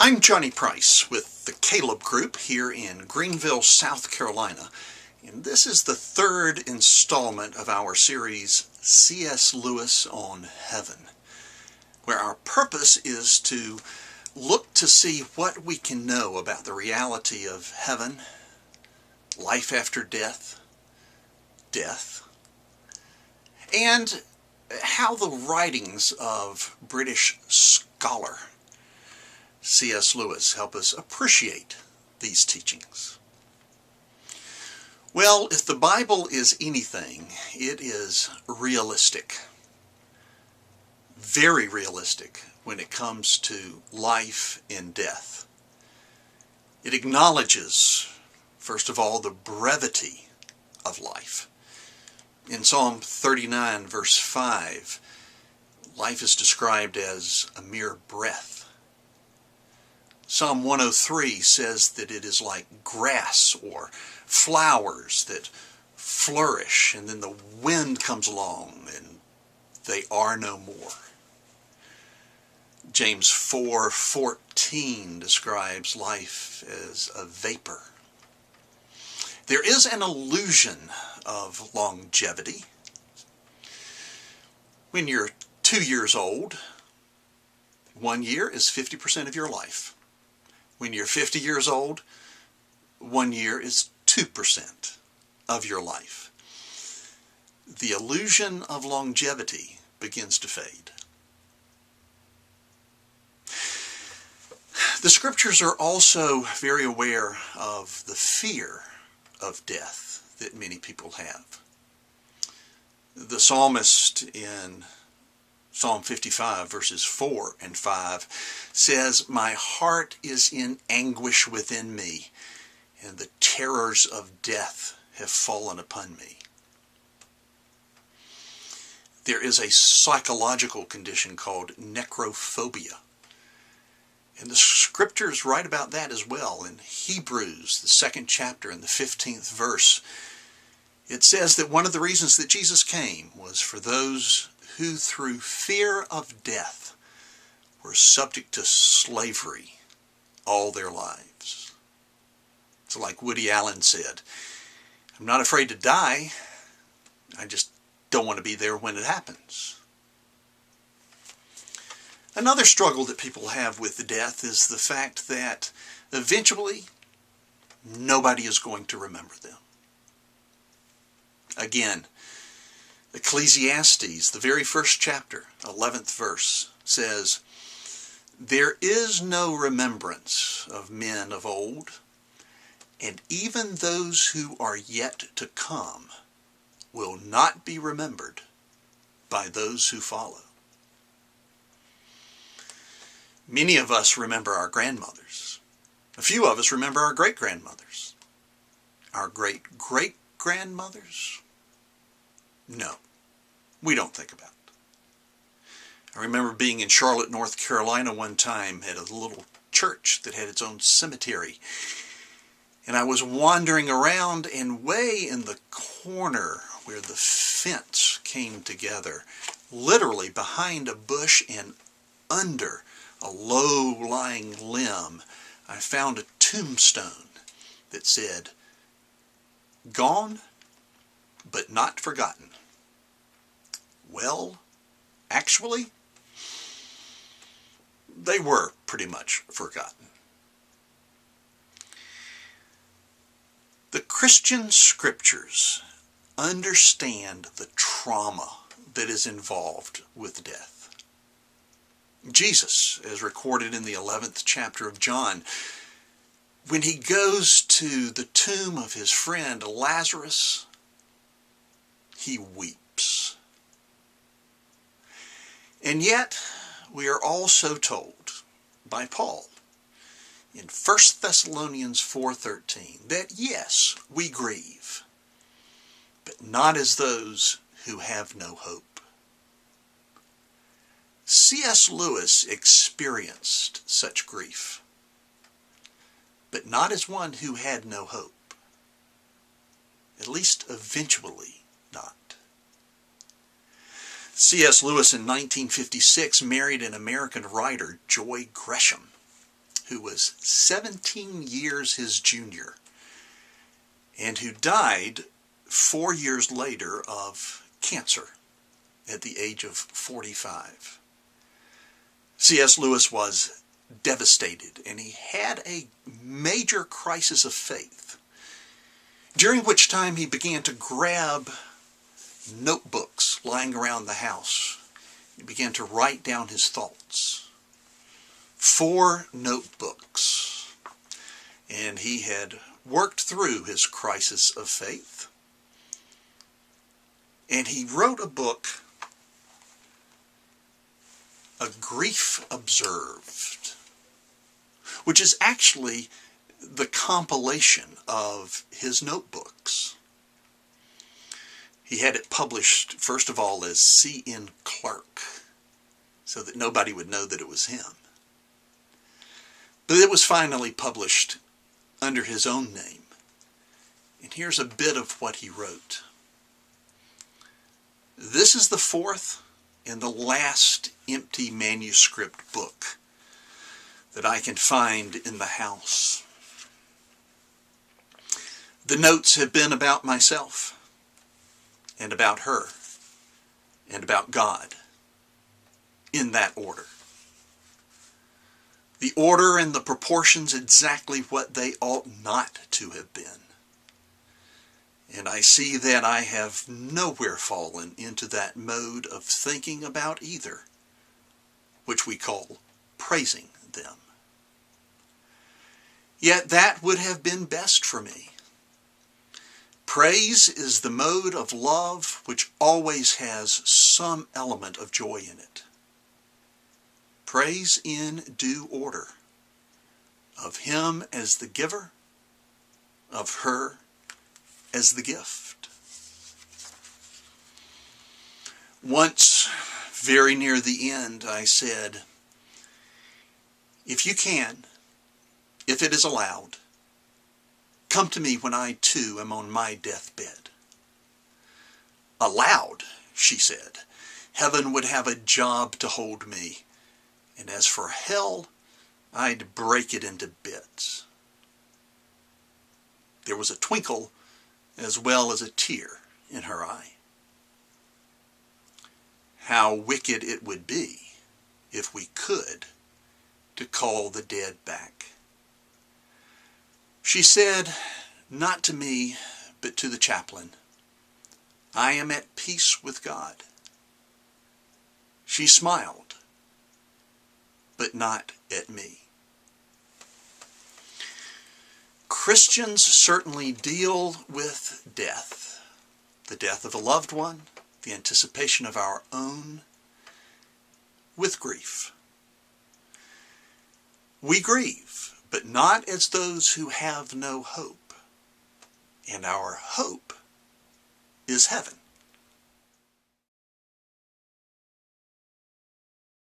I'm Johnny Price with the Caleb Group here in Greenville, South Carolina, and this is the third installment of our series C.S. Lewis on Heaven, where our purpose is to look to see what we can know about the reality of heaven, life after death, and how the writings of British scholar C.S. Lewis help us appreciate these teachings. Well, if the Bible is anything, it is realistic. Very realistic when it comes to life and death. It acknowledges, first of all, the brevity of life. In Psalm 39, verse 5, life is described as a mere breath. Psalm 103 says that it is like grass or flowers that flourish, and then the wind comes along and they are no more. James 4:14 describes life as a vapor. There is an illusion of longevity. When you're 2 years old, 1 year is 50% of your life. When you're 50 years old, 1 year is 2% of your life. The illusion of longevity begins to fade. The scriptures are also very aware of the fear of death that many people have. The psalmist in Psalm 55 verses 4 and 5 says, "My heart is in anguish within me, and the terrors of death have fallen upon me." There is a psychological condition called necrophobia. And the scriptures write about that as well. In Hebrews, the 2nd chapter and the 15th verse, it says that one of the reasons that Jesus came was for those who through fear of death were subject to slavery all their lives. It's like Woody Allen said, "I'm not afraid to die, I just don't want to be there when it happens." Another struggle that people have with death is the fact that eventually nobody is going to remember them. Again, Ecclesiastes, the very first chapter, 11th verse, says, "There is no remembrance of men of old, and even those who are yet to come will not be remembered by those who follow." Many of us remember our grandmothers. A few of us remember our great-grandmothers. Our great-great-grandmothers? No, we don't think about it. I remember being in Charlotte, North Carolina one time at a little church that had its own cemetery. And I was wandering around, and way in the corner where the fence came together, literally behind a bush and under a low-lying limb, I found a tombstone that said, "Gone, but not forgotten." Well, actually, they were pretty much forgotten. The Christian scriptures understand the trauma that is involved with death. Jesus, as recorded in the 11th chapter of John, when he goes to the tomb of his friend Lazarus, he weeps. And yet, we are also told by Paul in 1 Thessalonians 4:13 that yes, we grieve, but not as those who have no hope. C.S. Lewis experienced such grief, but not as one who had no hope, at least eventually not. C.S. Lewis in 1956 married an American writer, Joy Gresham, who was 17 years his junior, and who died 4 years later of cancer at the age of 45. C.S. Lewis was devastated, and he had a major crisis of faith, during which time he began to grab notebooks lying around the house. He began to write down his thoughts. 4 notebooks. And he had worked through his crisis of faith. And he wrote a book, A Grief Observed, which is actually the compilation of his notebooks. He had it published, first of all, as C.N. Clark, so that nobody would know that it was him. But it was finally published under his own name. And here's a bit of what he wrote. This is the 4th and the last empty manuscript book that I can find in the house. The notes have been about myself, and about her, and about God, in that order. The order and the proportions exactly what they ought not to have been. And I see that I have nowhere fallen into that mode of thinking about either, which we call praising them. Yet that would have been best for me. Praise is the mode of love which always has some element of joy in it. Praise in due order, of him as the giver, of her as the gift. Once, very near the end, I said, if you can, if it is allowed, come to me when I too am on my deathbed. Allowed, she said. Heaven would have a job to hold me, and as for hell, I'd break it into bits. There was a twinkle as well as a tear in her eye. How wicked it would be if we could to call the dead back. She said, not to me, but to the chaplain, I am at peace with God. She smiled, but not at me. Christians certainly deal with death, the death of a loved one, the anticipation of our own, with grief. We grieve, but not as those who have no hope. And our hope is heaven.